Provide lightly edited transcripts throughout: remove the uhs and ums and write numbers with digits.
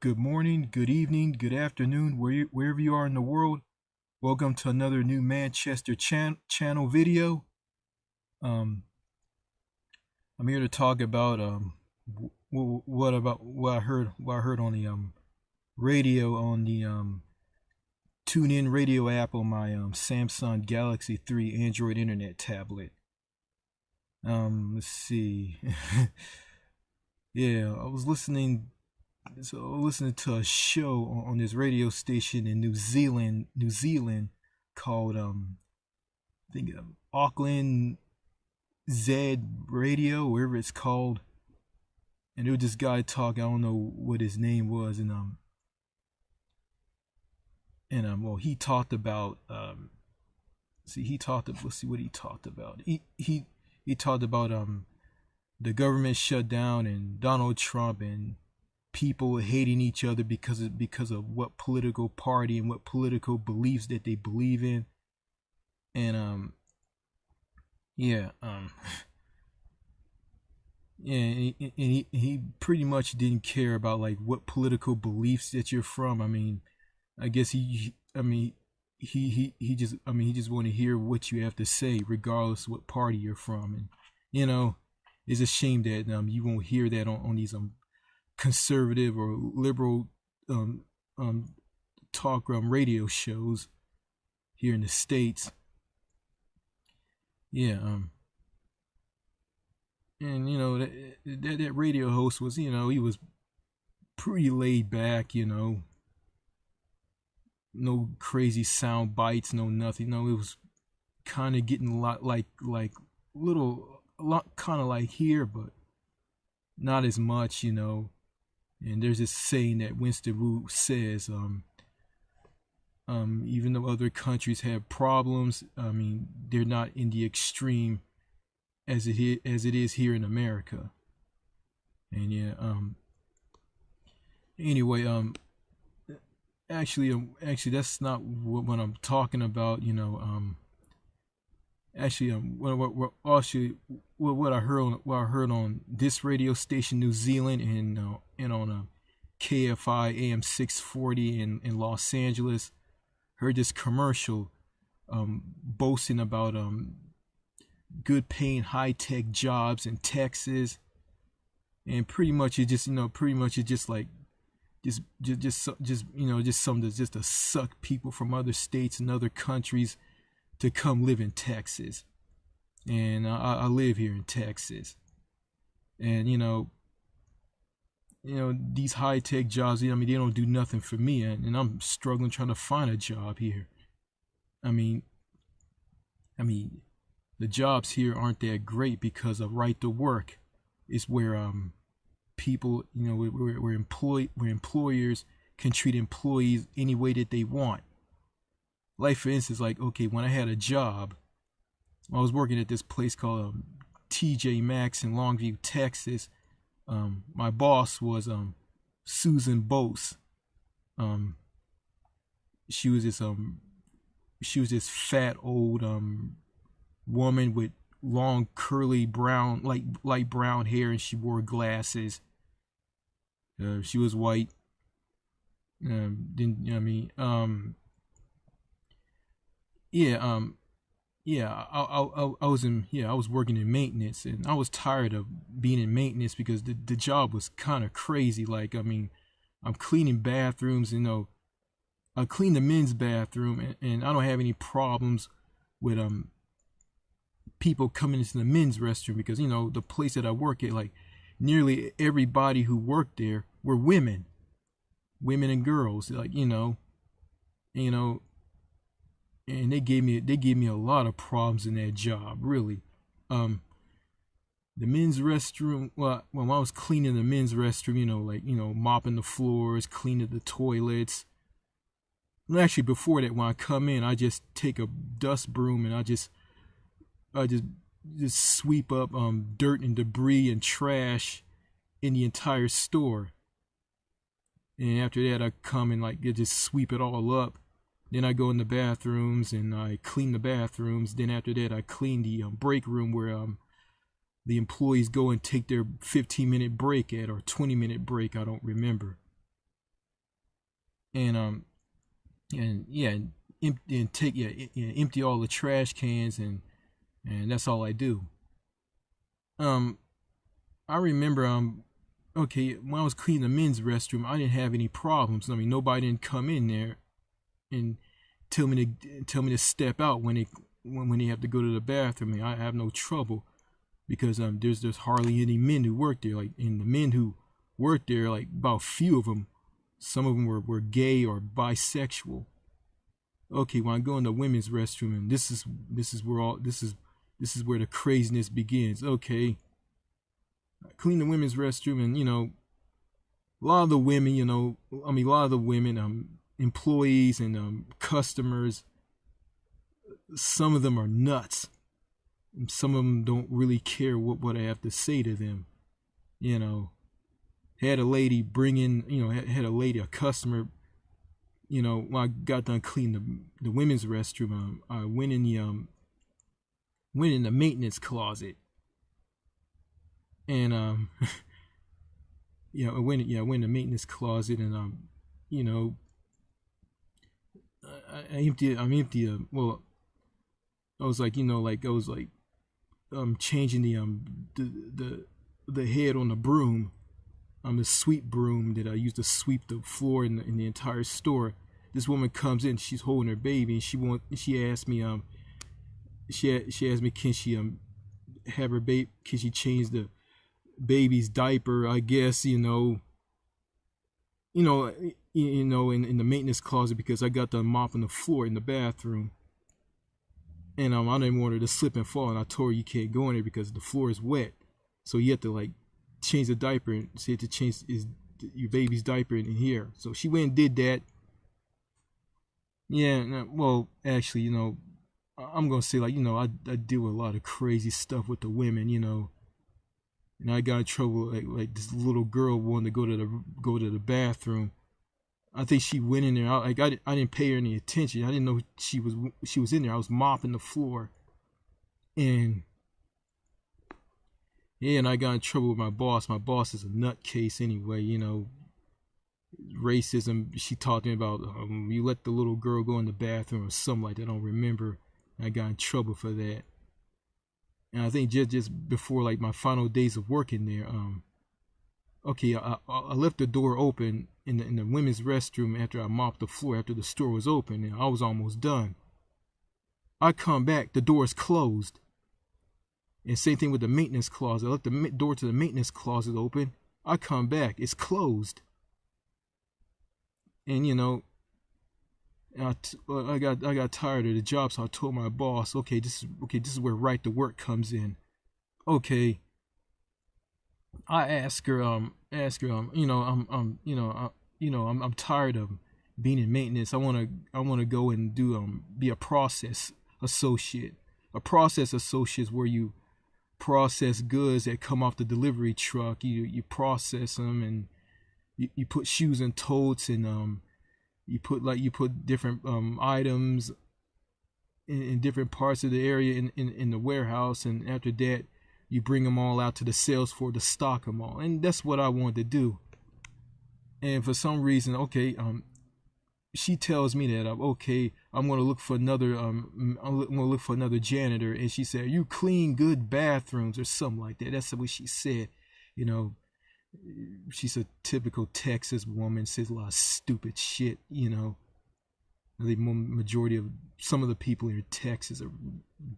good morning, good evening, good afternoon, wherever you are in the world. Welcome to another new Manchester channel video. Um, I'm here to talk about what I heard on the radio on the TuneIn radio app on my Samsung Galaxy 3 Android Internet tablet. Let's see. Yeah, I was listening to a show on this radio station in New Zealand called I think Auckland Z Radio, wherever it's called. And there was this guy talking. I don't know what his name was, and well, he talked about let's see what he talked about. He talked about the government shutdown and Donald Trump and people hating each other because of what political party and what political beliefs that they believe in. And yeah yeah, and he pretty much didn't care about like what political beliefs that you're from. I mean, I guess he just want to hear what you have to say regardless of what party you're from. And you know it's a shame that you won't hear that on these conservative or liberal um um talk radio shows here in the States. Yeah. And that radio host was, he was pretty laid back. No crazy sound bites, no nothing. No, it was kind of getting a lot like little a lot kind of like here, but not as much. And there's this saying that Winston Wu says, even though other countries have problems, I mean, they're not in the extreme as it is here in America. And yeah, anyway, actually that's not what I'm talking about. Actually, what I heard on this radio station, New Zealand, and on KFI AM 640 in Los Angeles, heard this commercial boasting about good paying high tech jobs in Texas. And pretty much it just like just something just to suck people from other states and other countries to come live in Texas. And I live here in Texas. And these high tech jobs. I mean, they don't do nothing for me, and I'm struggling trying to find a job here. I mean, I mean, the jobs here aren't that great because of right to work. Is where people, where employers can treat employees any way that they want. Like for instance, like okay, when I had a job, I was working at this place called TJ Maxx in Longview, Texas. My boss was Susan Bose. Um, she was this fat old woman with long curly brown like light brown hair, and she wore glasses. She was white. Didn't you know what I mean? Yeah. Yeah. I was working in maintenance, and I was tired of being in maintenance because the job was kind of crazy. Like I mean, I'm cleaning bathrooms. I clean the men's bathroom, and I don't have any problems with people coming into the men's restroom because the place that I work at, like nearly everybody who worked there were women and girls, like you know, and they gave me a lot of problems in that job, really. Um, the men's restroom. Well, when I was cleaning the men's restroom, like mopping the floors, cleaning the toilets. And actually, before that, when I come in, I just take a dust broom and I just sweep up dirt and debris and trash in the entire store. And after that, I come and like just sweep it all up. Then I go in the bathrooms and I clean the bathrooms. Then after that, I clean the break room where the employees go and take their 15-minute break at, or 20-minute break. I don't remember. and and yeah, and take empty all the trash cans, and that's all I do. Um, I remember okay, when I was cleaning the men's restroom, I didn't have any problems. I mean, nobody didn't come in there and tell me to step out when they have to go to the bathroom. I mean, I have no trouble because there's hardly any men who work there. Like, and the men who work there, like about few of them, some of them were gay or bisexual. Okay, when I go in the women's restroom, and this is where the craziness begins. Okay, I clean the women's restroom, and a lot of the women, a lot of the women, employees and customers, some of them are nuts. Some of them don't really care what I have to say to them. Had a lady bring in, a customer. When I got done cleaning the women's restroom, I went in the maintenance closet, and I went in the maintenance closet, and I emptied. I'm empty. Well, I was like, I was like, changing the head on the broom, the sweep broom that I used to sweep the floor in the entire store. This woman comes in, she's holding her baby, and she asked me, she asked me, can she have her baby, can she change the baby's diaper? I guess in the maintenance closet, because I got done mopping the floor in the bathroom. And I didn't want her to slip and fall, and I told her you can't go in there because the floor is wet. So you have to like change the diaper, and she had to change your baby's diaper in here. So she went and did that. Yeah, well, actually, I'm gonna say, like, I deal with a lot of crazy stuff with the women, and I got in trouble, like this little girl wanted to go to the bathroom. I think she went in there. I didn't pay her any attention. I didn't know she was in there. I was mopping the floor, and yeah, and I got in trouble with my boss. My boss is a nutcase anyway. Racism. She talked to me about you let the little girl go in the bathroom or something like that. I don't remember. I got in trouble for that. And I think just before like my final days of working there, okay, I left the door open in the women's restroom after I mopped the floor after the store was open, and I was almost done. I come back, the door is closed. And same thing with the maintenance closet. I left the door to the maintenance closet open. I come back, it's closed. And I got tired of the job, so I told my boss, okay, this is where right to work comes in. Okay, I asked her, I'm tired of being in maintenance. I wanna go and be a process associate. A process associate is where you process goods that come off the delivery truck. You process them, and you put shoes in totes, and you put different items in different parts of the area in the warehouse, and after that you bring them all out to the sales floor to stock them all. And that's what I wanted to do. And for some reason, okay, she tells me that I'm gonna look for another janitor, and she said, you clean good bathrooms or something like that. That's what she said. She's a typical Texas woman, says a lot of stupid shit. I think majority of some of the people in Texas are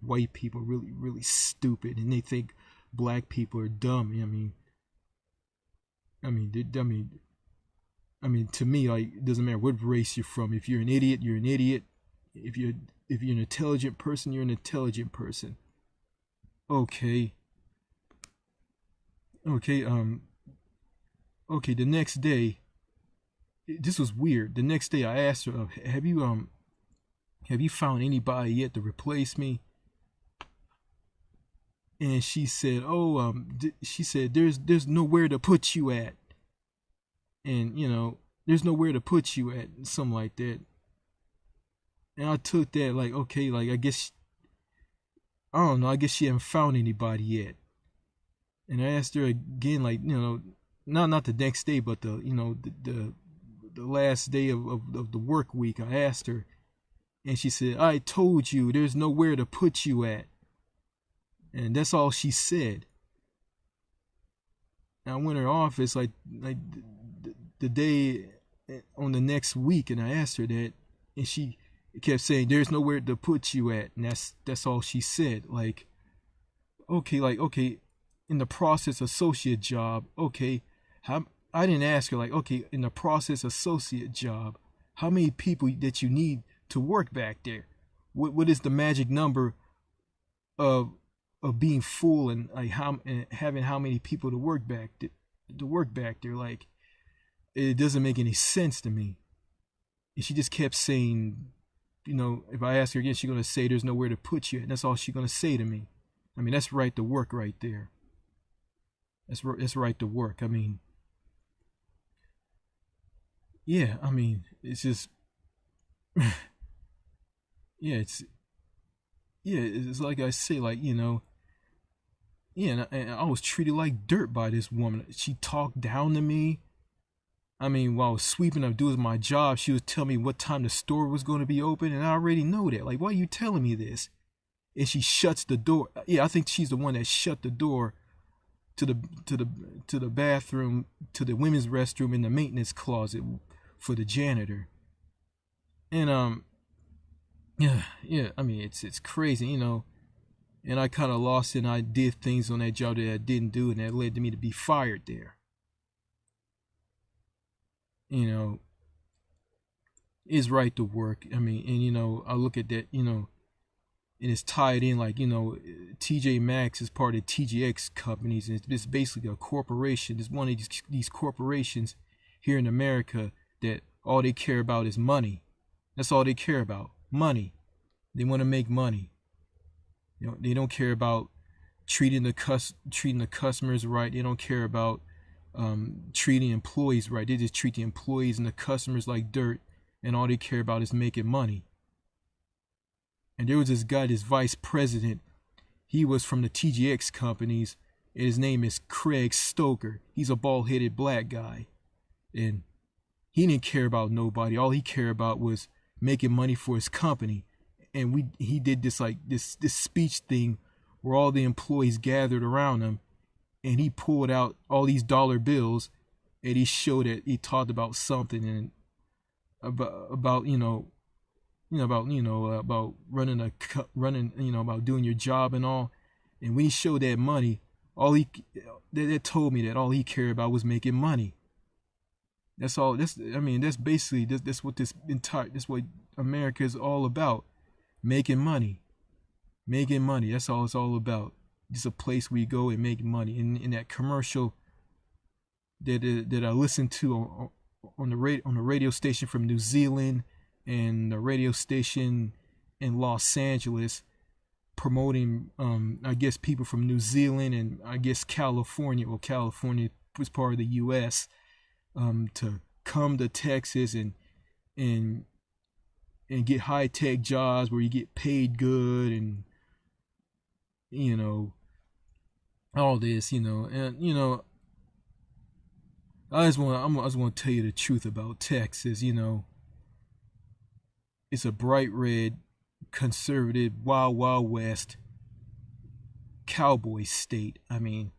white people, really, really stupid, and they think black people are dumb. To me, like, it doesn't matter what race you're from. If you're an idiot, you're an idiot. If you're an intelligent person, you're an intelligent person. Okay. Okay. Okay. The next day, this was weird. The next day, I asked her, have you found anybody yet to replace me? And she said, there's nowhere to put you at. And there's nowhere to put you at, something like that. And I took that like, okay, like, I guess she hadn't found anybody yet. And I asked her again, like, not the next day, but the the last day of the work week, I asked her, and she said, "I told you there's nowhere to put you at." And that's all she said. And I went to her office like the day on the next week, and I asked her that, and she kept saying, "There's nowhere to put you at," and that's all she said. Like okay, in the process associate job, okay, how I didn't ask her like, okay, in the process associate job, how many people that you need to work back there? What is the magic number of being full, and like how and having how many people to work back there? Like, it doesn't make any sense to me. And she just kept saying, if I ask her again, she's gonna say there's nowhere to put you, and that's all she's gonna say to me. I mean, that's right to work right there. That's right to work. I mean, yeah. I mean, it's just, yeah. It's like I say, like, yeah. And I was treated like dirt by this woman. She talked down to me. I mean, while I was sweeping up, doing my job, she was telling me what time the store was going to be open, and I already know that. Like, why are you telling me this? And she shuts the door. Yeah, I think she's the one that shut the door to the bathroom, to the women's restroom in the maintenance closet for the janitor. And yeah. I mean, it's crazy, And I kind of lost it, and I did things on that job that I didn't do, and that led to me to be fired there. Is right to work. I mean, and I look at that, and it's tied in, like, TJ Maxx is part of TJX companies, and it's basically a corporation. It's one of these corporations here in America that all they care about is money. That's all they care about, money. They want to make money. They don't care about treating the customers right. They don't care about treating employees right. They just treat the employees and the customers like dirt, and all they care about is making money. And there was this guy, this vice president. He was from the TGX companies, and his name is Craig Stoker. He's a bald-headed black guy, and he didn't care about nobody. All he cared about was making money for his company. And he did this speech thing where all the employees gathered around him, and he pulled out all these dollar bills, and he showed that he talked about something, and about about running about doing your job and all. And when he showed that money, that told me that all he cared about was making money. That's all. That's basically that's what America is all about. Making money. That's all it's all about. It's a place where you go and make money. In that commercial that I listened to on the radio station from New Zealand, and the radio station in Los Angeles, promoting I guess people from New Zealand and I guess California. Well, California was part of the U.S. To come to Texas and get high-tech jobs where you get paid good, and all this, and I just want to tell you the truth about Texas. It's a bright red, conservative, wild west cowboy state. I mean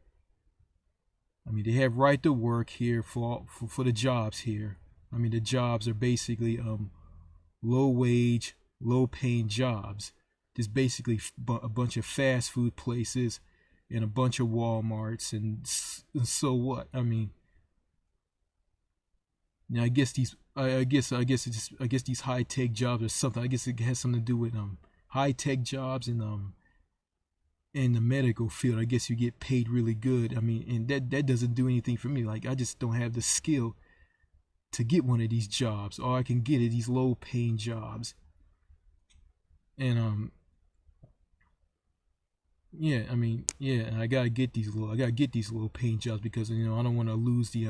they have right to work here for the jobs here. I mean, the jobs are basically low wage, low paying jobs. There's basically a bunch of fast food places and a bunch of Walmarts, and so what? I mean, I guess these high tech jobs or something. I guess it has something to do with high tech jobs and in the medical field. I guess you get paid really good. I mean, and that doesn't do anything for me. Like, I just don't have the skill to get one of these jobs. All I can get are these low paying jobs. And yeah, I gotta get these low paying jobs because I don't want to lose the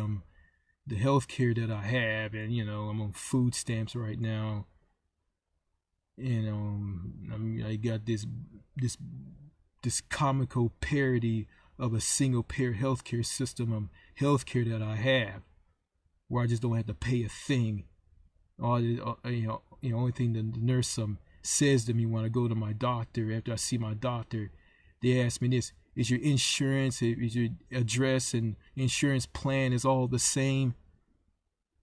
health care that I have, and I'm on food stamps right now, and I got this comical parody of a single payer healthcare system healthcare that I have. where I just don't have to pay a thing. Only thing the nurse says to me when I go to my doctor after I see my doctor, they ask me this: is your insurance, is your address and insurance plan is all the same?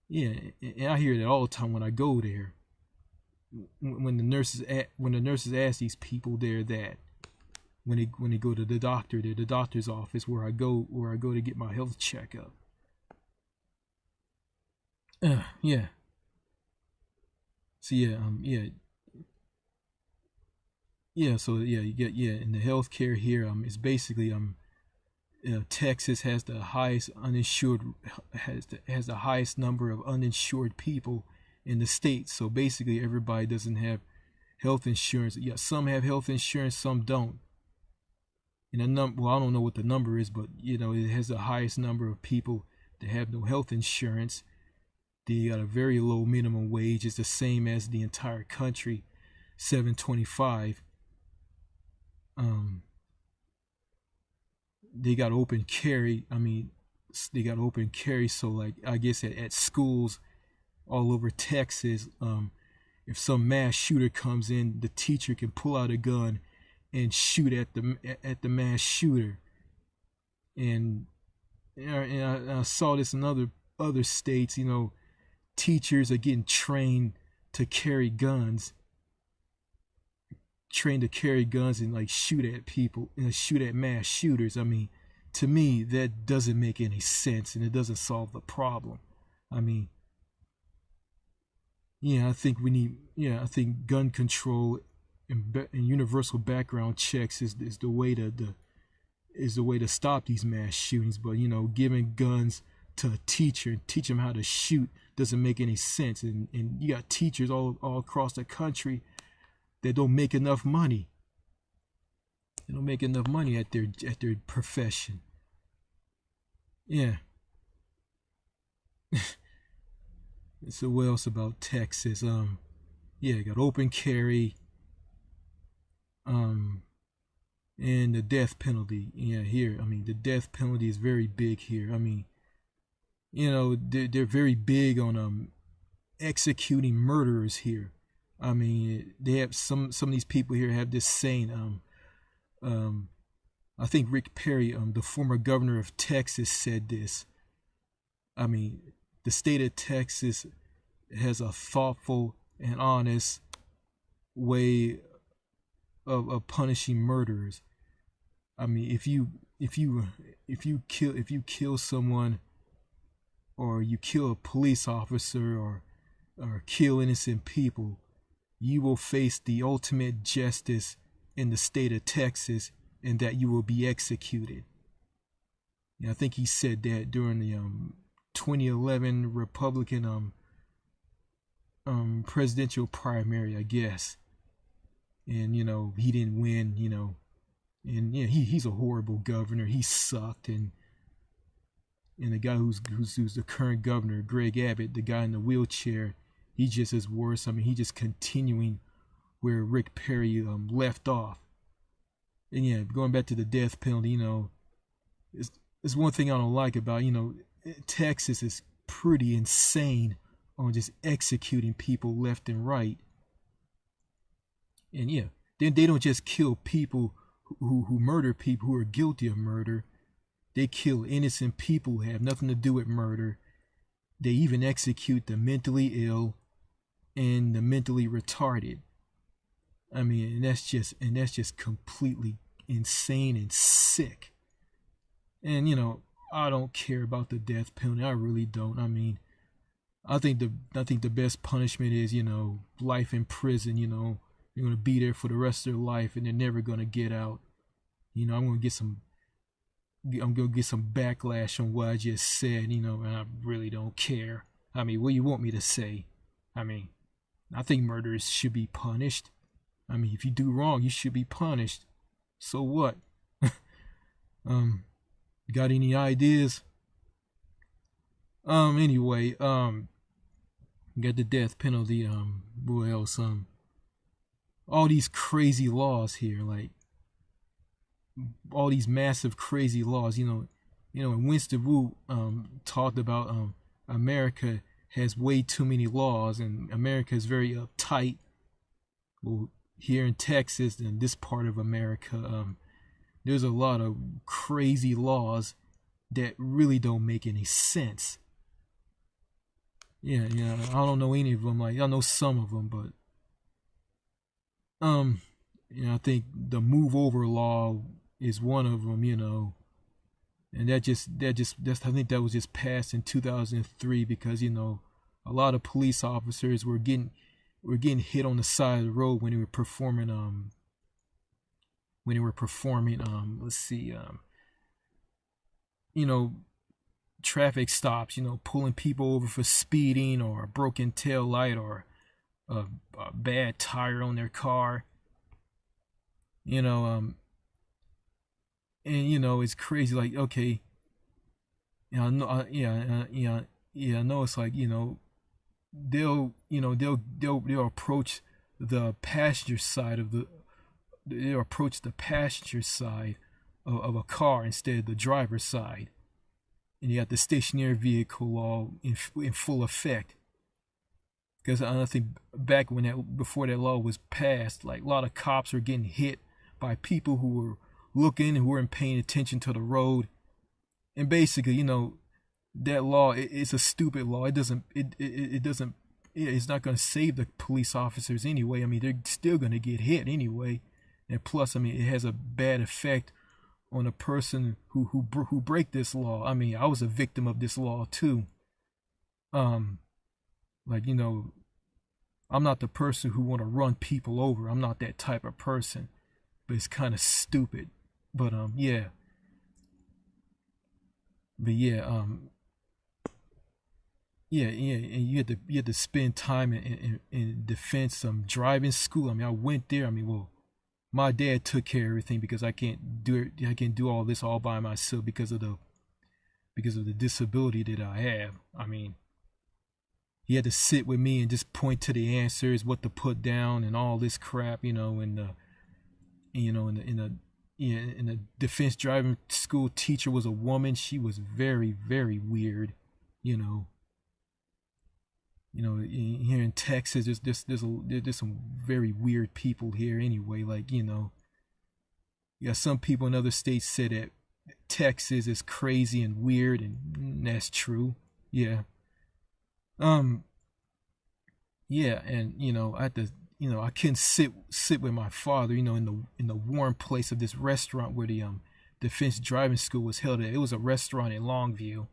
Yeah, and I hear that all the time when I go there. When the nurses ask these people there that when they go to the doctor, the doctor's office where I go to get my health checkup. Yeah. So so you get in the healthcare here. It's basically Texas has the highest has the highest number of uninsured people in the state. So basically, everybody doesn't have health insurance. Yeah, some have health insurance, some don't. And I don't know what the number is, but it has the highest number of people that have no health insurance. They got a very low minimum wage. It's the same as the entire country, $7.25. They got open carry. So like I guess at schools all over Texas, if some mass shooter comes in, the teacher can pull out a gun and shoot at the mass shooter. And I saw this in other states. Teachers are getting trained to carry guns and like shoot at people and shoot at mass shooters. To me, that doesn't make any sense, and it doesn't solve the problem. I think gun control and universal background checks is the way to stop these mass shootings. But giving guns to a teacher and teach them how to shoot doesn't make any sense. And you got teachers all across the country that don't make enough money. They don't make enough money at their profession. Yeah. So what else about Texas? Got open carry. And the death penalty. Yeah, here. The death penalty is very big here. They're very big on executing murderers here. They have some of these people here have this saying. I think Rick Perry, the former governor of Texas, said this. The state of Texas has a thoughtful and honest way of punishing murderers. If you kill someone, or you kill a police officer, or kill innocent people, you will face the ultimate justice in the state of Texas, and that you will be executed. I think he said that during the 2011 Republican presidential primary, I guess. And he didn't win. And he's a horrible governor. He sucked. And the guy who's the current governor, Greg Abbott, the guy in the wheelchair, he just is worse. He just continuing where Rick Perry left off. And going back to the death penalty, it's one thing I don't like about, Texas is pretty insane on just executing people left and right. And then they don't just kill people who murder people who are guilty of murder. They kill innocent people who have nothing to do with murder. They even execute the mentally ill and the mentally retarded. And that's just completely insane and sick. And I don't care about the death penalty. I really don't. I think the best punishment is life in prison. They're gonna be there for the rest of their life, and they're never gonna get out. I'm gonna get some backlash on what I just said. And I really don't care. What do you want me to say? I think murderers should be punished. If you do wrong, you should be punished. So what? Got any ideas? Anyway, got the death penalty. What else? All these crazy laws here, like all these massive crazy laws. And Winston Wu talked about America has way too many laws, and America is very uptight. Well, here in Texas and this part of America, there's a lot of crazy laws that really don't make any sense. Yeah, yeah. I don't know any of them. Like I know some of them, but um, I think the move over law is one of them. And that's I think that was just passed in 2003 because a lot of police officers were getting hit on the side of the road when they were performing let's see you know traffic stops, pulling people over for speeding or a broken tail light or a bad tire on their car. You know, and it's crazy. Like, okay, I know, I know. It's like they'll approach the passenger side of the they'll approach the passenger side of a car instead of the driver's side, and you got the stationary vehicle law in full effect. Because I think back before that law was passed, like a lot of cops were getting hit by people who were looking, who weren't paying attention to the road, and basically, that law it's a stupid law. It doesn't it's not going to save the police officers anyway. I mean, they're still going to get hit anyway, and plus, I mean, it has a bad effect on a person who break this law. I mean, I was a victim of this law too. Um, like I'm not the person who want to run people over. I'm not that type of person, but it's kind of stupid. But yeah, but yeah, yeah, and you had to spend time in defense driving school. I mean, I went there. I mean, well, my dad took care of everything because I can't do it. I can't do all this all by myself because of the disability that I have. I mean, he had to sit with me and just point to the answers, what to put down, and all this crap. And in the defense driving school teacher was a woman. She was very, very weird. You know, here in Texas, there's some very weird people here anyway. Like yeah, some people in other states say that Texas is crazy and weird, and that's true. Yeah. Um. Yeah, and I had to, I couldn't sit with my father, in the warm place of this restaurant where the defense driving school was held at. It was a restaurant in Longview.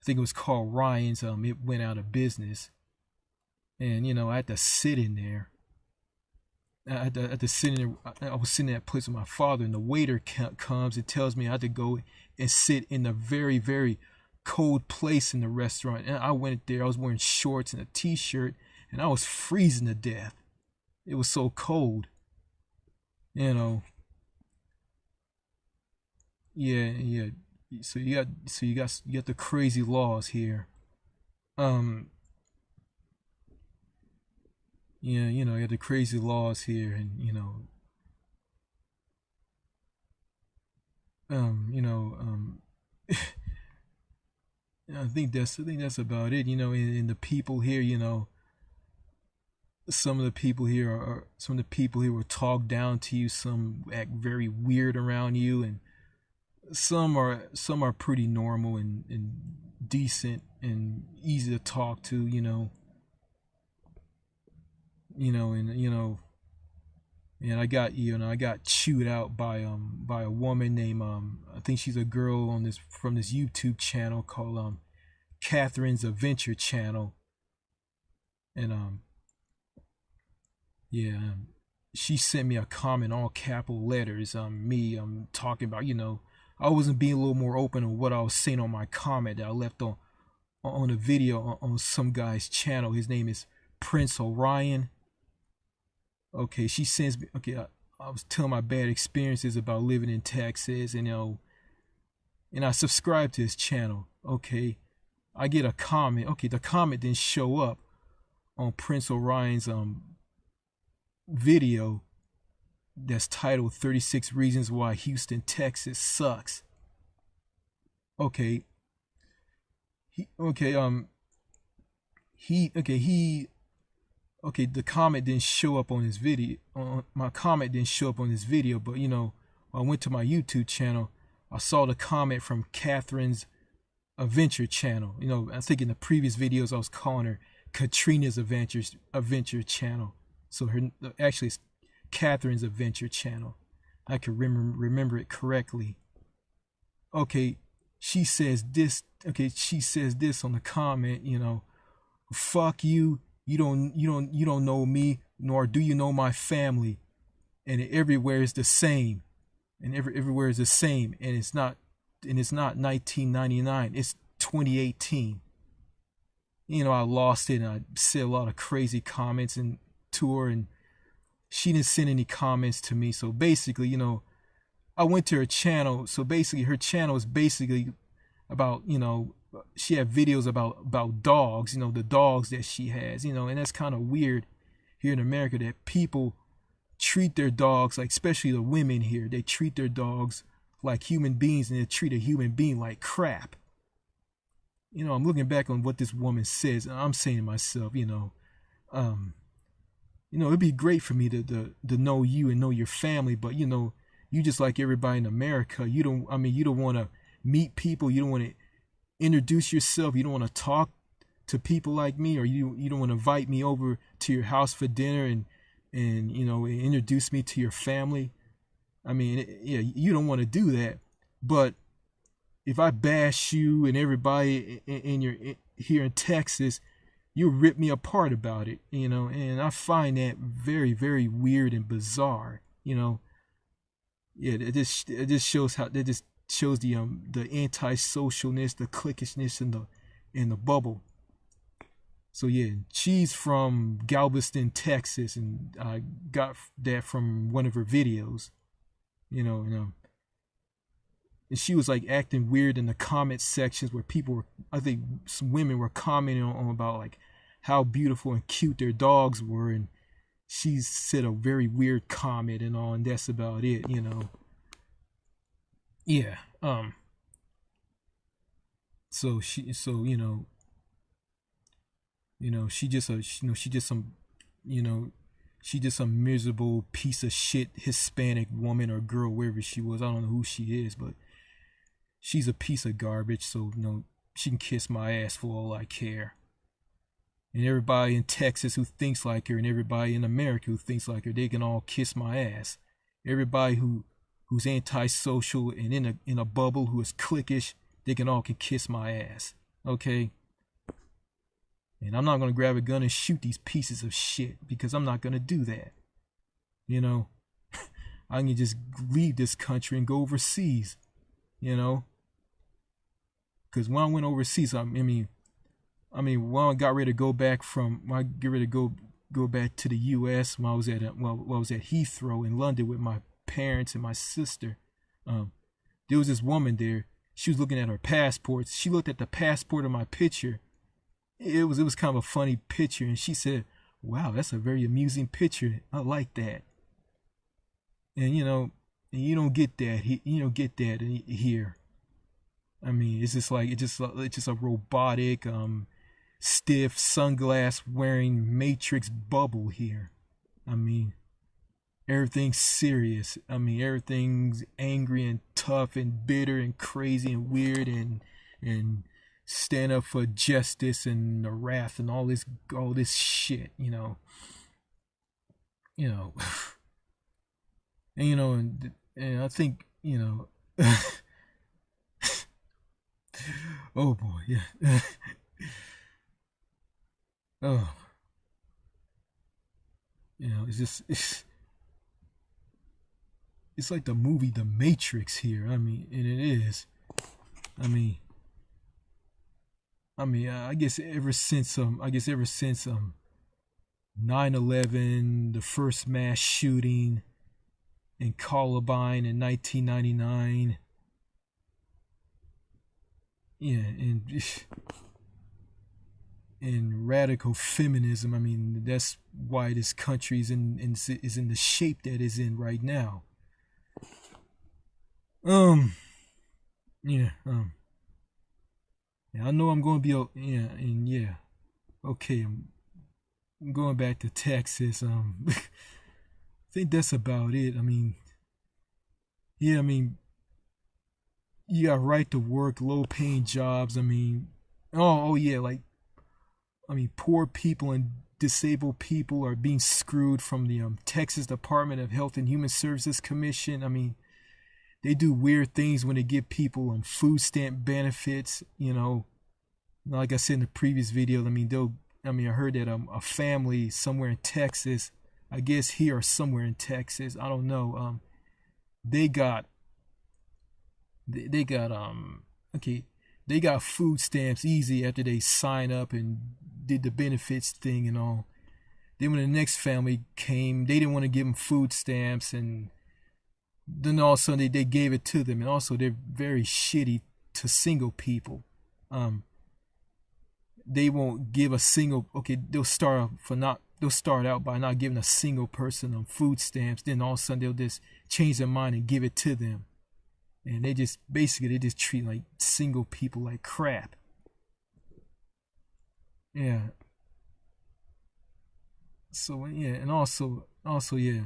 I think it was called Ryan's. It went out of business, and I had to sit in there. I had to sit in there. I was sitting in that place with my father, and the waiter comes and tells me I had to go and sit in the very, very cold place in the restaurant. And I went there. I was wearing shorts and a t-shirt, and I was freezing to death. It was so cold. You know. Yeah, yeah. So you got the crazy laws here. Um, yeah, you got the crazy laws here, and um, you know, um, I think that's about it. And the people here, some of the people here will talk down to you. Some act very weird around you, and some are pretty normal and decent and easy to talk to. And and I got chewed out by a woman named I think she's a girl on this from this YouTube channel called Catherine's Adventure Channel. And yeah, she sent me a comment, all capital letters, me talking about, I wasn't being a little more open on what I was saying on my comment that I left on a video on some guy's channel. His name is Prince Orion. Okay, she sends me. Okay, I was telling my bad experiences about living in Texas, and and I subscribe to his channel. Okay, I get a comment. Okay, the comment didn't show up on Prince Orion's video that's titled 36 Reasons Why Houston, Texas Sucks. Okay, Okay, he okay he okay the comment didn't show up on his video. My comment didn't show up on this video, but when I went to my YouTube channel, I saw the comment from Catherine's Adventure channel. I think in the previous videos I was calling her Katrina's Adventure channel. So her actually it's Catherine's Adventure channel. I could remember it correctly. Okay, she says this. Okay, she says this on the comment. Fuck you. You don't know me, nor do you know my family. And everywhere is the same. And everywhere is the same. And it's not 1999. It's 2018. I lost it, and I said a lot of crazy comments and to her, and she didn't send any comments to me. So basically, I went to her channel. So basically, her channel is basically about, she had videos about dogs, the dogs that she has, and that's kind of weird here in America that people treat their dogs, like especially the women here, they treat their dogs like human beings, and they treat a human being like crap. I'm looking back on what this woman says, and I'm saying to myself, it'd be great for me to know you and know your family, but you just like everybody in America, you don't want to meet people, you don't want to introduce yourself, you don't want to talk to people like me, or you don't want to invite me over to your house for dinner and introduce me to your family. You don't want to do that. But if I bash you and everybody here in Texas, you rip me apart about it, and I find that very, very weird and bizarre. It just shows how that just shows the antisocialness, the cliquishness in the bubble. So yeah, she's from Galveston, Texas, and I got that from one of her videos. And she was like acting weird in the comment sections where people were, I think some women were commenting on about like how beautiful and cute their dogs were, and she said a very weird comment and all, and that's about it. Yeah. So she just you know she just some miserable piece of shit Hispanic woman or girl, wherever she was. I don't know who she is, but she's a piece of garbage. So she can kiss my ass for all I care. And everybody in Texas who thinks like her, and everybody in America who thinks like her, they can all kiss my ass. Everybody who's antisocial and in a bubble, who is cliquish, they can kiss my ass. Okay? And I'm not gonna grab a gun and shoot these pieces of shit, because I'm not gonna do that. I can just leave this country and go overseas. Because when I went overseas, when I got ready to go back go back to the U.S. when I was at Heathrow in London with my parents and my sister, there was this woman there. She was looking at her passports. She looked at the passport of my picture. It was kind of a funny picture, and she said, "Wow, that's a very amusing picture. I like that." And you don't get that. You don't get that here. It's just like it's just a robotic, stiff, sunglass wearing matrix bubble here. Everything's serious. Everything's angry and tough and bitter and crazy and weird and stand up for justice and the wrath and all this shit. And I think oh boy, yeah. Oh, it's like the movie The Matrix here. And it is. I guess ever since 9/11, the first mass shooting in Columbine in 1999. Yeah, and radical feminism. That's why this country is in the shape that it's in right now. Yeah. And I know I'm going to be, yeah, and yeah, okay, I'm going back to Texas. I think that's about it. I mean, yeah, I mean, you got right to work, low paying jobs. I mean, oh yeah, like I mean, poor people and disabled people are being screwed from the Texas Department of Health and Human Services Commission. I mean, they do weird things when they give people food stamp benefits. Like I said in the previous video. I mean, I heard that a family somewhere in Texas, I guess here or somewhere in Texas, I don't know. They got they got okay, they got food stamps easy after they sign up and did the benefits thing and all. Then when the next family came, they didn't want to give them food stamps, and then all of a sudden they gave it to them. And also they're very shitty to single people. They won't give a single, okay, they'll start out by not giving a single person food stamps. Then all of a sudden they'll just change their mind and give it to them. And they just treat like single people like crap. Yeah. So yeah, and also yeah.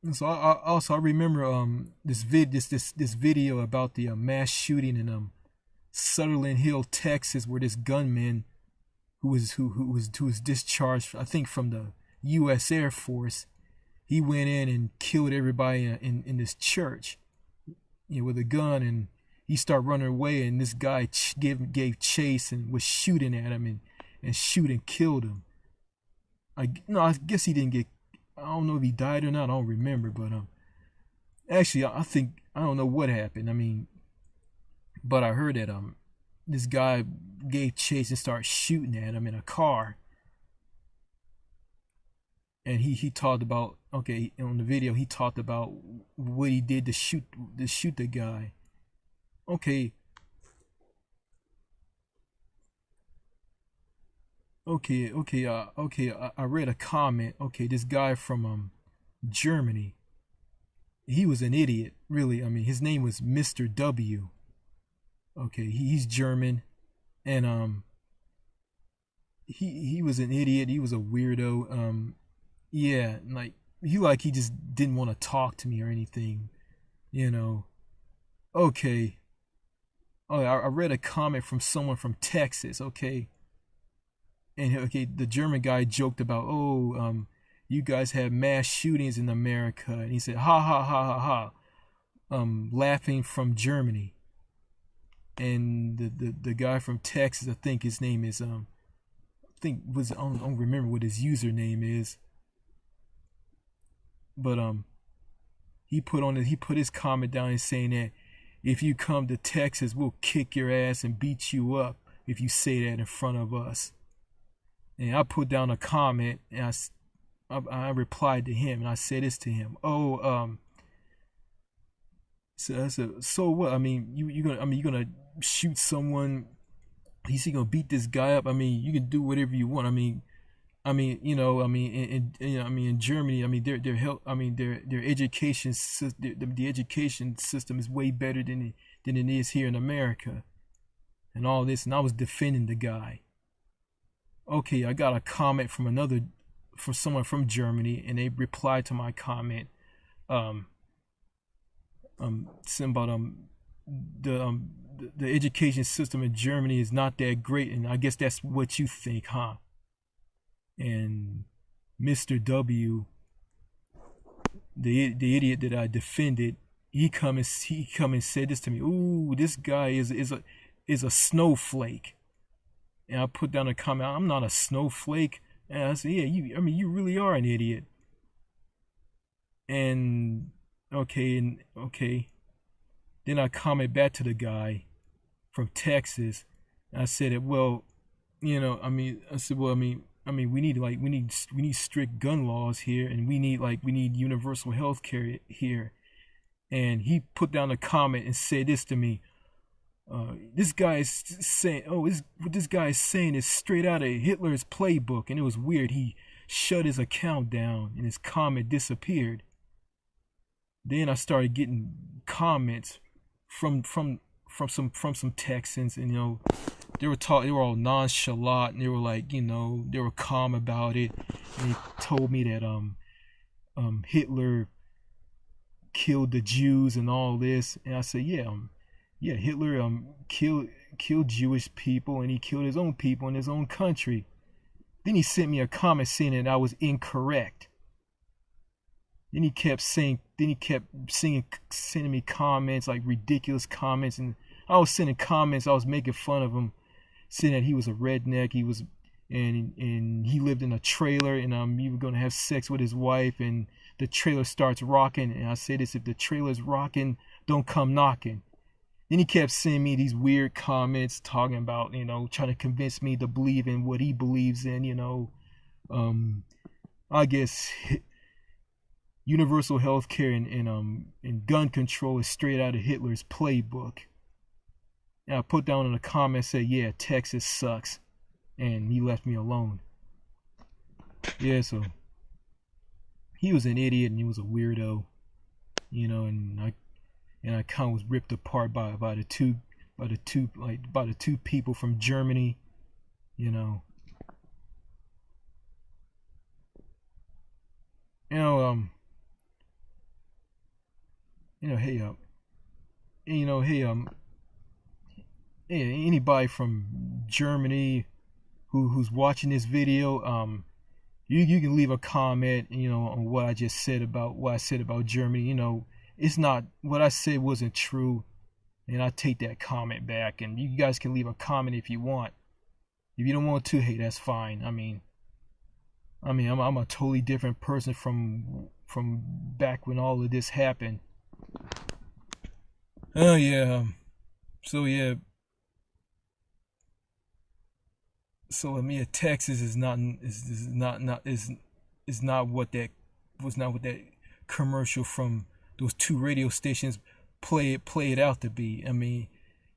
And so I remember this video about the mass shooting in Sutherland Hill, Texas, where this gunman who was discharged, I think, from the U.S. Air Force, he went in and killed everybody in this church, with a gun, and he started running away, and this guy gave chase and was shooting at him and shoot and killed him. I guess he didn't get. I don't know if he died or not. I don't remember, but actually, I think I don't know what happened. I mean, but I heard that this guy gave chase and started shooting at him in a car, and he talked about, okay, on the video he talked about what he did to shoot the guy. Okay. I read a comment. Okay, this guy from Germany. He was an idiot, really. I mean, his name was Mr. W. Okay, he's German, and he was an idiot. He was a weirdo. Yeah, he just didn't want to talk to me or anything, you know. Okay. Oh, I read a comment from someone from Texas. Okay, and okay, the German guy joked about, oh, you guys have mass shootings in America, and he said, ha ha ha ha ha, laughing from Germany. And the guy from Texas, I think his name is I don't remember what his username is, but he put his comment down and saying that if you come to Texas, we'll kick your ass and beat you up if you say that in front of us. And I put down a comment, and I replied to him, and I said this to him. Oh, so what? I mean, you gonna shoot someone? He's gonna beat this guy up? I mean, you can do whatever you want. I mean, in Germany, I mean, their health, I mean, their education, the education system is way better than it is here in America, and all this. And I was defending the guy. Okay, I got a comment from someone from Germany, and they replied to my comment, saying about the education system in Germany is not that great, and I guess that's what you think, huh? And Mr. W, the idiot that I defended, he come and said this to me. Ooh, this guy is a snowflake. And I put down a comment, I'm not a snowflake. And I said, yeah, you really are an idiot. And okay. Then I comment back to the guy from Texas. And I said, well, I said, well, we need strict gun laws here, and we need universal health care here. And he put down a comment and said this to me. This guy is saying, what this guy is saying is straight out of Hitler's playbook. And it was weird. He shut his account down and his comment disappeared. Then I started getting comments from from some Texans, and they were all nonchalant, and they were like, they were calm about it, and they told me that Hitler killed the Jews and all this, and I said, yeah, Hitler killed Jewish people, and he killed his own people in his own country. Then he sent me a comment saying that I was incorrect. Then he kept sending me comments, like ridiculous comments, and I was sending comments. I was making fun of him, saying that he was a redneck. And he lived in a trailer, and he was gonna have sex with his wife, and the trailer starts rocking. And I say this: if the trailer's rocking, don't come knocking. Then he kept sending me these weird comments talking about, trying to convince me to believe in what he believes in. I guess universal health care and gun control is straight out of Hitler's playbook. And I put down in the comments, say, yeah, Texas sucks. And he left me alone. Yeah, so he was an idiot and he was a weirdo, and I kind of was ripped apart by the two people from Germany, you know. You know, hey, hey, anybody from Germany who's watching this video, you can leave a comment, on what I said about Germany. It's not, what I said wasn't true, and I take that comment back. And you guys can leave a comment if you want. If you don't want to, hey, that's fine. I'm a totally different person from back when all of this happened. Oh yeah. So yeah. So Texas is not what that commercial from those two radio stations play it out to be.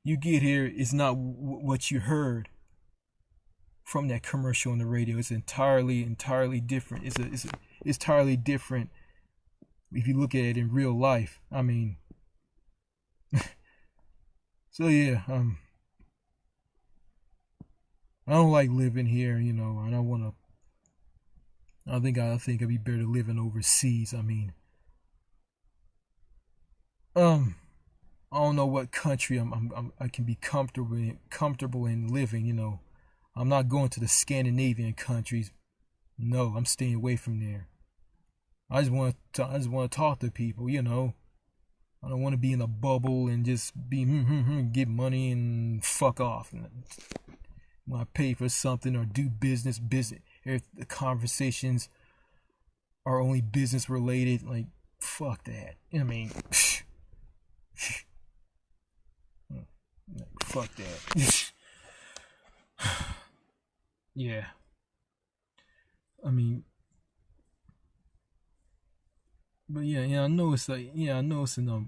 You get here, it's not what you heard from that commercial on the radio. It's entirely different. It's entirely different if you look at it in real life. So yeah, I don't like living here, and I want to. I think I'd be better living overseas. I don't know what country I can be comfortable in living. I'm not going to the Scandinavian countries. No, I'm staying away from there. I just want to talk to people. I don't want to be in a bubble and just be get money and fuck off. When I pay for something or do business, if the conversations are only business related, like, fuck that. Fuck that. Yeah. But yeah, I know it's like, I know it's in I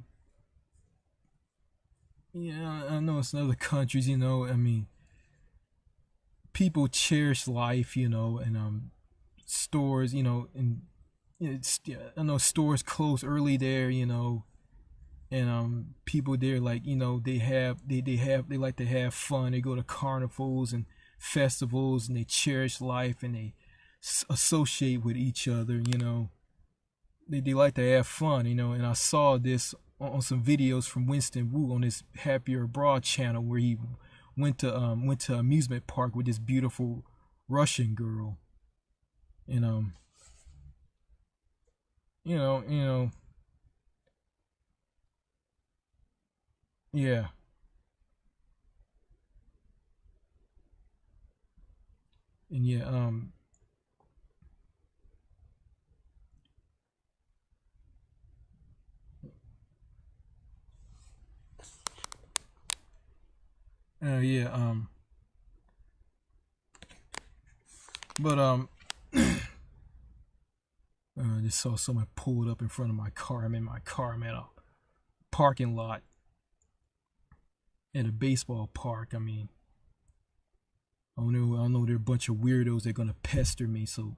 know it's in other countries, people cherish life, and stores, and I know stores close early there, and people there, like, they like to have fun. They go to carnivals and festivals, and they cherish life, and they associate with each other. They like to have fun, and I saw this on some videos from Winston Wu on his Happier Abroad channel, where he went to amusement park with this beautiful Russian girl, and yeah, and yeah, but I just saw someone pulled up in front of my car. I'm in my car. I'm at a parking lot at a baseball park. I know there are a bunch of weirdos that are gonna pester me. So,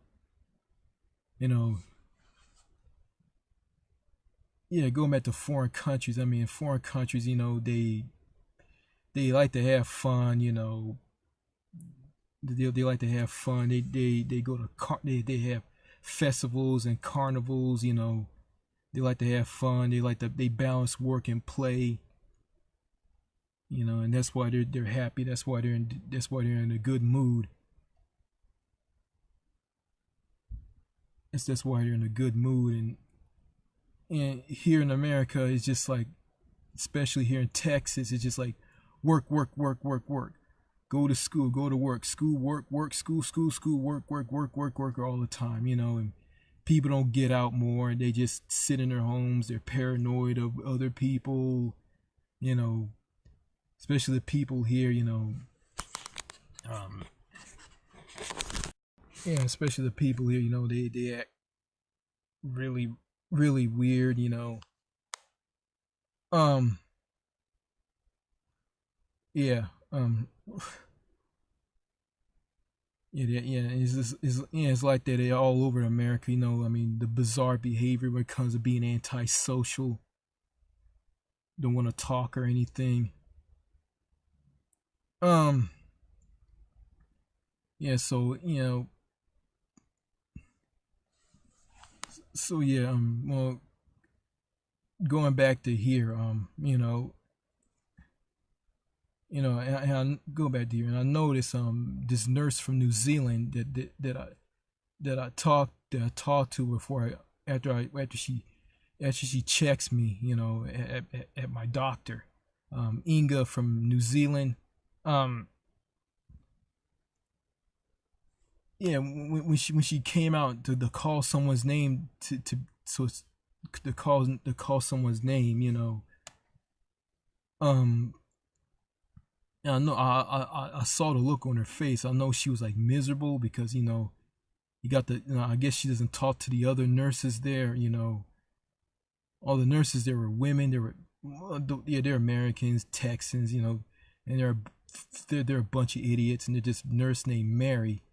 yeah, going back to foreign countries. In foreign countries, they like to have fun, they like to have fun. They go to they have festivals and carnivals. They like to have fun. They balance work and play. And that's why they're happy. That's why they're in a good mood. That's why they're in a good mood. And here in America, it's just like, especially here in Texas, it's just like work, work, work, work, work. Go to school, go to work, school, work, work, school, school, school, work, work, work, work, work all the time, and people don't get out more. They just sit in their homes. They're paranoid of other people, you know, especially the people here, um, yeah, especially the people here, they act really, really weird, Um, yeah, yeah, it's like that all over America, I mean, the bizarre behavior when it comes to being antisocial, don't want to talk or anything. Um, yeah, so yeah, well, going back to here, and I go back to here, and I noticed this nurse from New Zealand that I talked to before after she checks me, at my doctor, Inga from New Zealand. Um, yeah, when she came out to call someone's name so to call someone's name, um, and I know I saw the look on her face. I know she was like miserable because you got I guess she doesn't talk to the other nurses there. All the nurses there were women. There were yeah, they're Americans, Texans, and they're a bunch of idiots. And they're this nurse named Mary.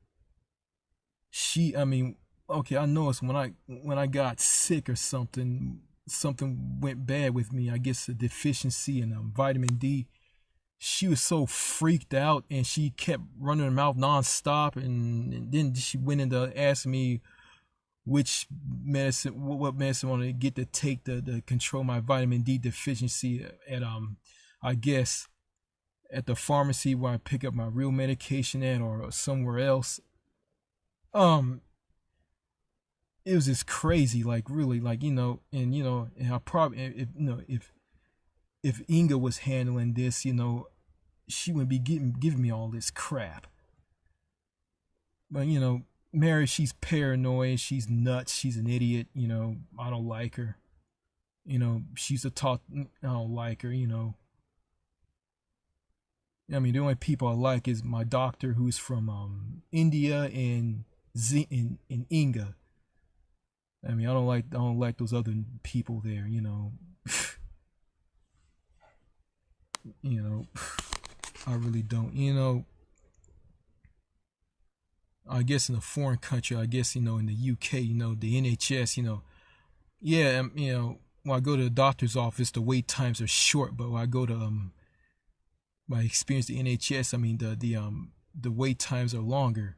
I mean, okay, I noticed when I got sick or something went bad with me. I guess a deficiency in vitamin D. She was so freaked out and she kept running her mouth nonstop. And then she went into asking me which medicine, what medicine I want to get to take to control my vitamin D deficiency at I guess at the pharmacy where I pick up my real medication at, or somewhere else. Um, it was just crazy, like really, like and I probably if Inga was handling this, she wouldn't be giving me all this crap. But Mary, she's paranoid, she's nuts, she's an idiot. I don't like her. She's a talk. I don't like her. I mean, the only people I like is my doctor, who's from India, and and Inga. I mean, I don't like those other people there. You know, I really don't. I guess in a foreign country, I guess in the UK, the NHS, yeah, when I go to the doctor's office, the wait times are short, but when I go to my experience the NHS, I mean the wait times are longer.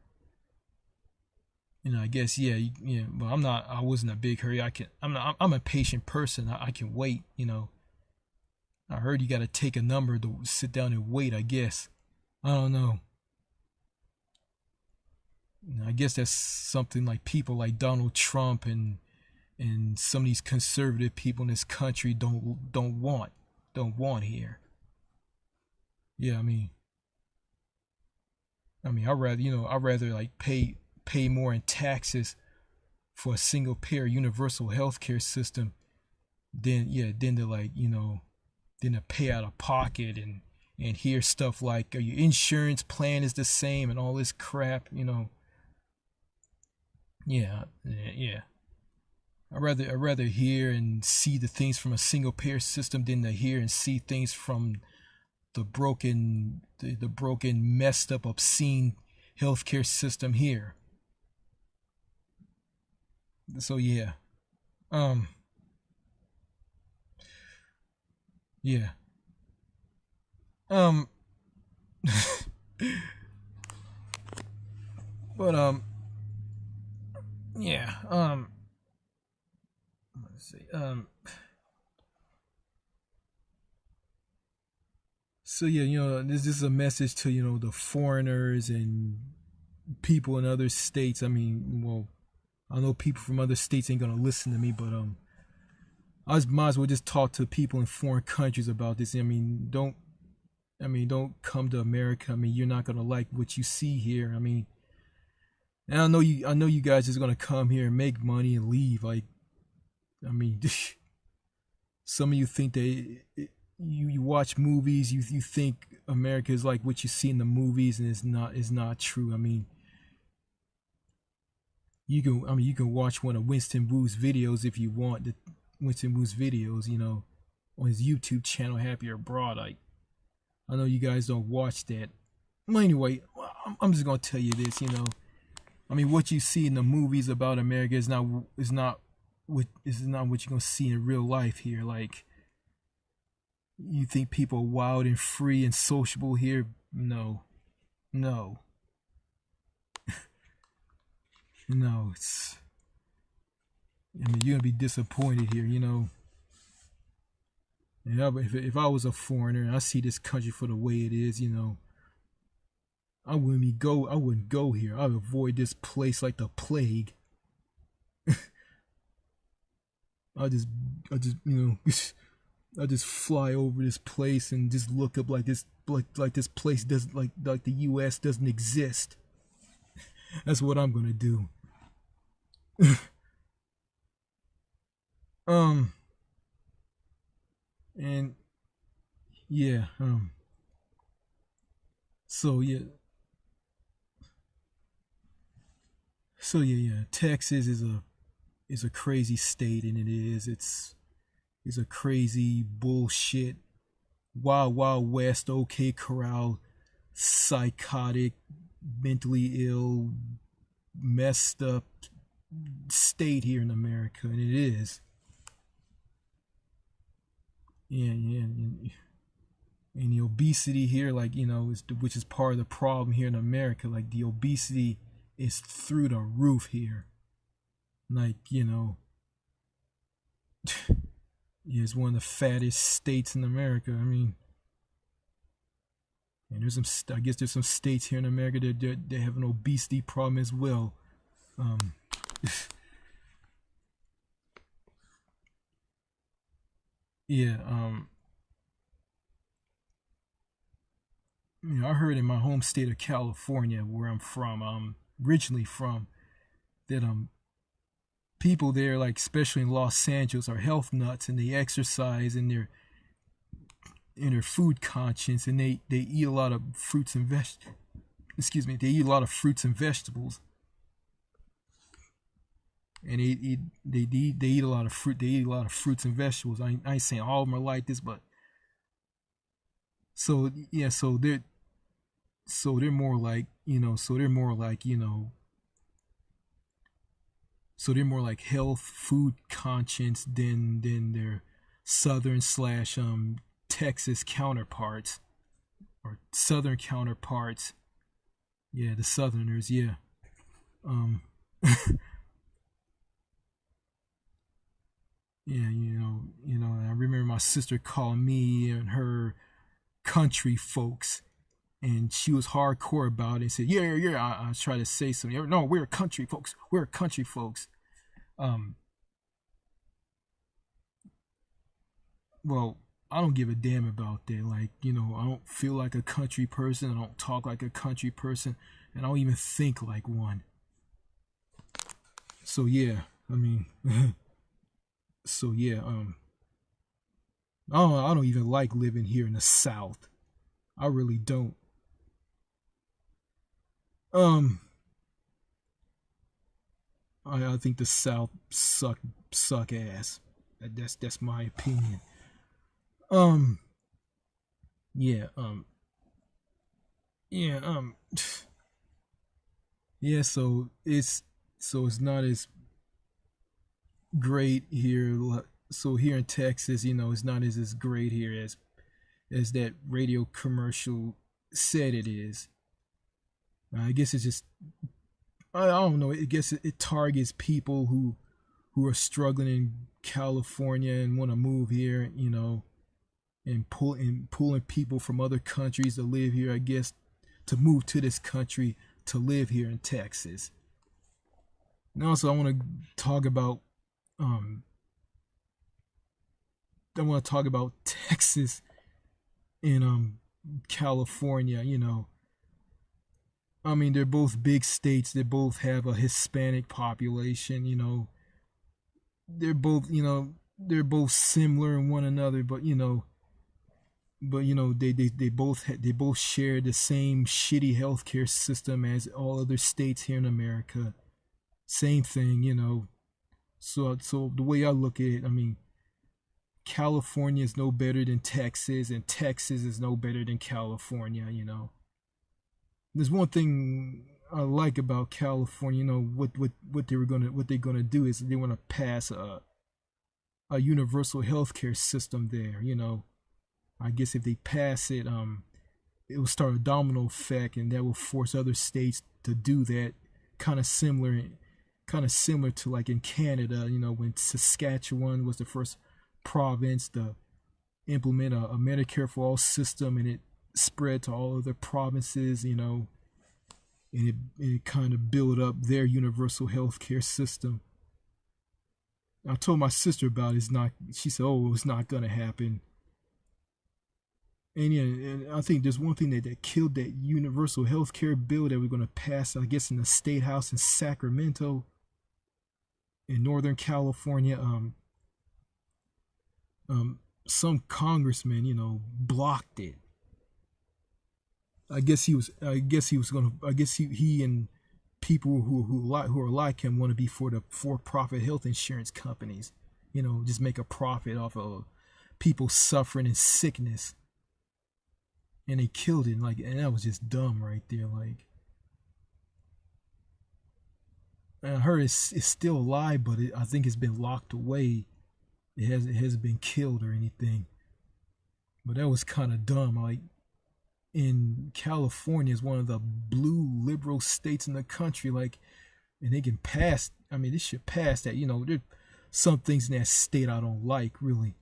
I guess yeah, yeah, but I wasn't a big hurry. I'm a patient person. I can wait. I heard you got to take a number to sit down and wait. I guess I don't know. I guess that's something like people like Donald Trump and some of these conservative people in this country don't want here. Yeah, I mean, I'd rather like pay more in taxes for a single payer universal healthcare system than to like than to pay out of pocket and hear stuff like your insurance plan is the same and all this crap. Yeah, yeah. I'd rather hear and see the things from a single payer system than to hear and see things from the broken, messed up, obscene healthcare system here. So yeah, um, yeah, Um, but yeah. Let's see. So yeah, this is a message to the foreigners and people in other states. I mean, well, I know people from other states ain't gonna listen to me, but might as well just talk to people in foreign countries about this. Don't come to America. I mean, you're not gonna like what you see here. I mean, and I know you guys is gonna come here and make money and leave. Like, I mean, some of you think you watch movies, you think America is like what you see in the movies, and it's not true. I mean, you can watch one of Winston Wu's videos if you want. Winston Wu's videos, on his YouTube channel, Happier Abroad. I know you guys don't watch that. Well, anyway, I'm just gonna tell you this. I mean, what you see in the movies about America is not what you're gonna see in real life here. Like, you think people are wild and free and sociable here? No, no, no. I mean, you're gonna be disappointed here. And if I was a foreigner and I see this country for the way it is, I wouldn't go here. I would avoid this place like the plague. I just I just fly over this place and just look up like this place doesn't like the U.S. doesn't exist. That's what I'm gonna do. um and yeah so yeah yeah, Texas is a crazy state, and it's a crazy bullshit wild wild west, OK Corral, psychotic, mentally ill, messed up state here in America, and it is. And the obesity here, like, which is part of the problem here in America. Like, the obesity is through the roof here. Like, yeah, it's one of the fattest states in America. I mean, and I guess there's some states here in America that have an obesity problem as well. Um, yeah, I heard in my home state of California, where I'm from, originally from, that people there, like especially in Los Angeles, are health nuts, and they exercise, and they're food conscious, and they eat a lot of fruits and they eat a lot of fruits and vegetables, and they eat a lot of fruit. They eat a lot of fruits and vegetables. I ain't saying all of them are like this, but so yeah, they're more like health food conscious than their southern slash Texas counterparts, or southern counterparts. Yeah, the southerners. Yeah. Um. Yeah. I remember my sister calling me and her country folks, and she was hardcore about it and said, yeah. I was trying to say something. No, we're country folks. We're country folks. Um. Well, I don't give a damn about that. Like, I don't feel like a country person. I don't talk like a country person, and I don't even think like one. So yeah, I mean, so yeah, I don't even like living here in the South. I really don't. Um, I think the South suck ass. That's my opinion. Um, yeah, yeah, yeah. So it's not as great here. So here in Texas, it's not as great here as that radio commercial said it is. I guess it's just I don't know. I guess it targets people who are struggling in California and want to move here, and pulling people from other countries to live here. I guess to move to this country to live here in Texas. And also, I want to talk about um, Texas and California. I mean, they're both big states. They both have a Hispanic population. They're both similar in one another, but they both share the same shitty healthcare system as all other states here in America. Same thing. So the way I look at it, I mean, California is no better than Texas, and Texas is no better than California. There's one thing I like about California. What they're gonna do is they want to pass a universal healthcare system there. I guess if they pass it, it will start a domino effect, and that will force other states to do that. Kind of similar, to like in Canada. When Saskatchewan was the first province to implement a Medicare for all system, and it spread to all other provinces. And it kind of built up their universal healthcare system. I told my sister about it. It's not. She said, "Oh, it's not gonna happen." And yeah, and I think there's one thing that killed that universal health care bill that we're going to pass, I guess, in the State House in Sacramento, in Northern California. Some congressman, blocked it. I guess he was going to. I guess he and people who are like him want to be for the for-profit health insurance companies. Just make a profit off of people suffering in sickness. And they killed it, and that was just dumb right there. I heard it's still alive, but I think it's been locked away. It hasn't been killed or anything. But that was kind of dumb. In California is one of the blue liberal states in the country. And they can pass. I mean, they should pass that. There's some things in that state I don't like, really.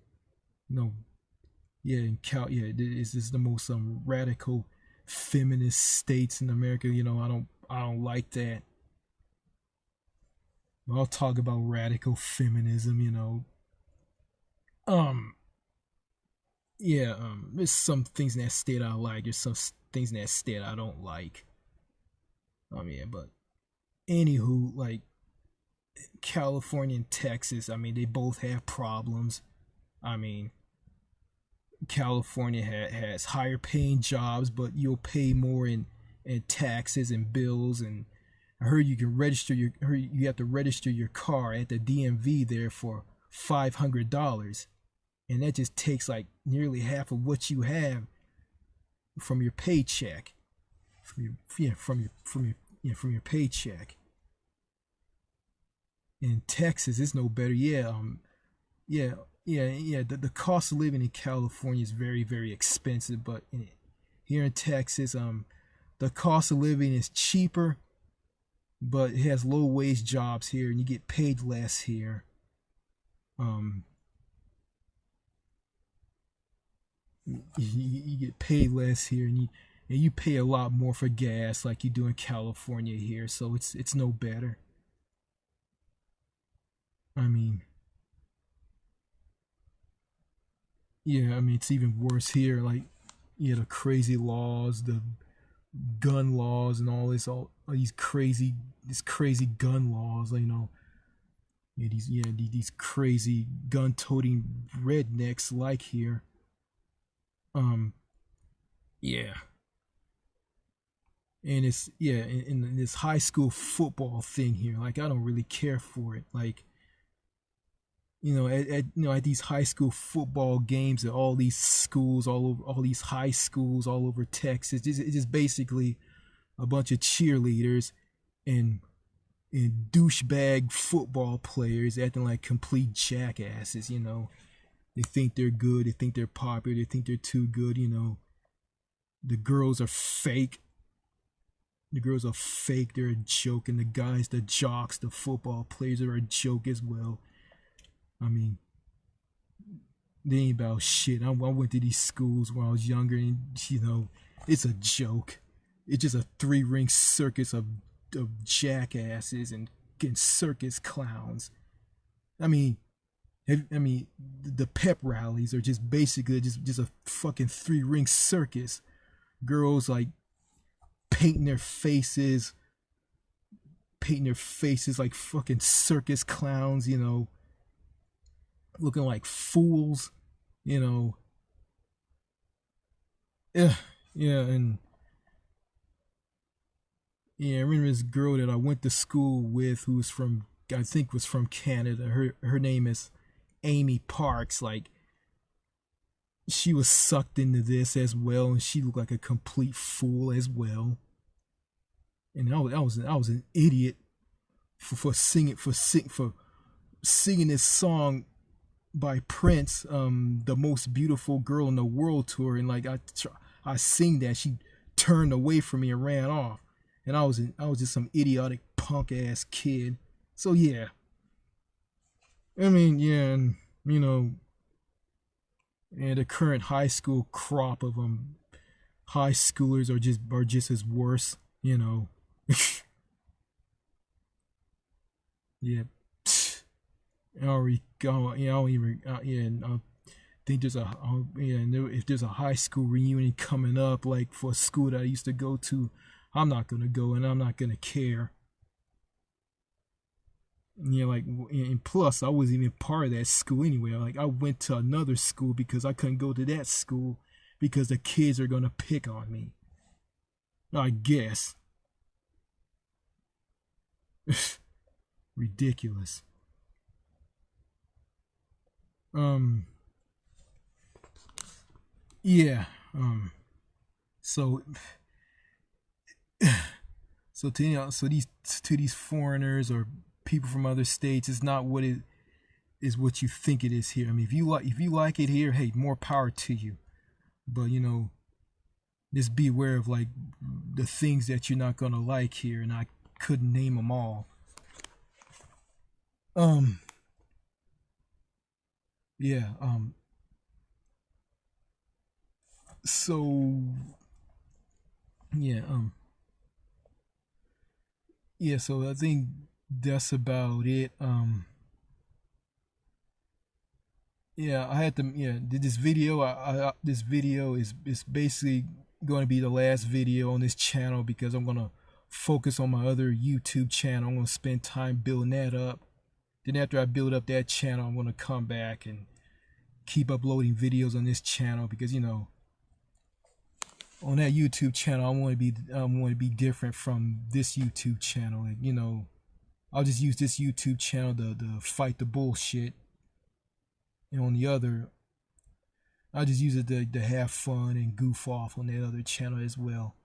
Yeah, this is the most radical feminist states in America. I don't like that. I'll talk about radical feminism. There's some things in that state I like. There's some things in that state I don't like. But anywho, California and Texas, they both have problems. California has higher paying jobs, but you'll pay more in taxes and bills. And I heard you have to register your car at the DMV there for $500, and that just takes nearly half of what you have from your paycheck, from your paycheck. In Texas, it's no better. The cost of living in California is very, very expensive, but here in Texas, the cost of living is cheaper, but it has low wage jobs here, and you get paid less here. You get paid less here, and you pay a lot more for gas, like you do in California here. So it's no better. It's even worse here. The crazy laws, the gun laws, and all these crazy gun laws. These crazy gun-toting rednecks like here. And it's in this high school football thing here. I don't really care for it. At these high school football games at all these schools all over, all these high schools all over Texas, it's just basically a bunch of cheerleaders and douchebag football players acting like complete jackasses. They think they're good. They think they're popular. They think they're too good. The girls are fake. The girls are fake. They're a joke. And the guys, the jocks, the football players are a joke as well. I mean, they ain't about shit. I went to these schools when I was younger, and it's a joke. It's just a three-ring circus of jackasses and circus clowns. I mean, the pep rallies are just basically just a fucking three-ring circus. Girls like painting their faces like fucking circus clowns, looking like fools, Yeah, yeah, and yeah, I remember this girl that I went to school with I think was from Canada. Her name is Amy Parks. Like, she was sucked into this as well, and she looked like a complete fool as well. And I was an idiot for singing this song by Prince, the most beautiful girl in the world tour, and like I sing that, she turned away from me and ran off, and I was just some idiotic punk ass kid. So yeah, I mean, yeah, and and the current high school crop of high schoolers are just as worse, yeah. I already go. I don't even. Yeah, and I think there's if there's a high school reunion coming up, like for a school that I used to go to, I'm not gonna go, and I'm not gonna care. Like, and plus, I wasn't even part of that school anyway. Like, I went to another school because I couldn't go to that school because the kids are gonna pick on me. I guess. Ridiculous. Um. Yeah. So. So these foreigners or people from other states, it's not what it is what you think it is here. I mean, if you like it here, hey, more power to you. But just be aware of like the things that you're not gonna like here, and I couldn't name them all. Um, yeah. So yeah. Yeah. So I think that's about it. Yeah, I had to. Yeah, did this video. This video is basically going to be the last video on this channel because I'm gonna focus on my other YouTube channel. I'm gonna spend time building that up. Then after I build up that channel, I'm gonna come back and keep uploading videos on this channel because on that YouTube channel I want to be different from this YouTube channel. Like, I'll just use this YouTube channel to fight the bullshit. And on the other, I'll just use it to have fun and goof off on that other channel as well.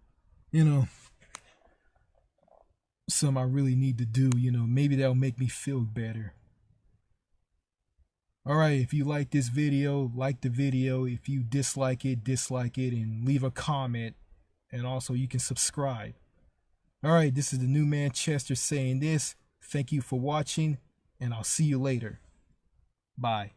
Something I really need to do, maybe that'll make me feel better. Alright, if you like this video, like the video. If you dislike it, and leave a comment. And also you can subscribe. Alright, this is the new Manchester saying this. Thank you for watching, and I'll see you later. Bye.